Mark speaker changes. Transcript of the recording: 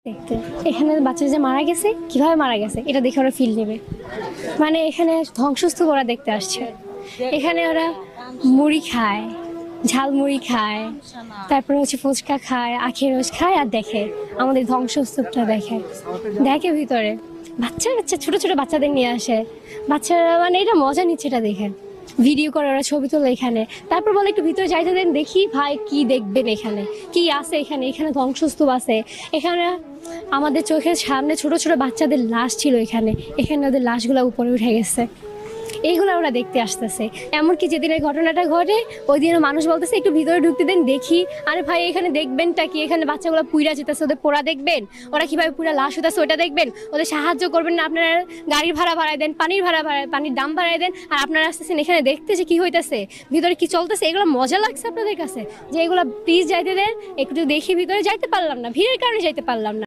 Speaker 1: দেখতে এখানে বাচ্চা যে মারা গেছে, কিভাবে মারা গেছে এটা দেখে ওরা ফিল নেবে। মানে এখানে ধ্বংসস্তূপ ওরা দেখতে আসছে। এখানে ওরা মুড়ি খায়, ঝালমুড়ি খায়, তারপরে হচ্ছে ফুচকা খায়, আখের রস খায়, আর দেখে আমাদের ধ্বংসস্তূপটা দেখে দেখে ভিতরে বাচ্চা বাচ্চা ছোট ছোট বাচ্চাদের নিয়ে আসে। বাচ্চারা মানে এটা মজা নিচ্ছে এটা দেখে, ভিডিও করে ওরা, ছবি তোলে এখানে। তারপর বলে একটু ভিতরে যাইতে দেন, দেখি ভাই কি দেখবেন, এখানে কি আছে, এখানে এখানে ধ্বংসস্তূপ আছে। এখানে আমাদের চোখের সামনে ছোট ছোট বাচ্চাদের লাশ ছিল, এখানে এখানে ওদের লাশগুলো উপরে উঠে গেছে। এইগুলো ওরা দেখতে আসতেছে। এমনকি যেদিন এই ঘটনাটা ঘটে ওই দিনও মানুষ বলতেছে একটু ভিতরে ঢুকতে দেন দেখি। আরে ভাই এখানে দেখবেনটা কি, এখানে বাচ্চাগুলো পুইরা যেতেছে, ওদের পোড়া দেখবেন, ওরা কিভাবে পুরা লাশ হতেছে ওটা দেখবেন, ওদের সাহায্য করবেন না। আপনারা গাড়ির ভাড়া বাড়ায় দেন, পানির ভাড়া বাড়ায়, পানির দাম বাড়ায় দেন, আর আপনারা আসতেছেন এখানে দেখতে যে কি হইতেছে, ভিতরে কি চলতেছে। এগুলো মজা লাগছে আপনাদের কাছে যে এগুলো প্লিজ যাইতে দেন একটু দেখি। ভিতরে যাইতে পারলাম না, ভিড়ের কারণে যাইতে পারলাম না।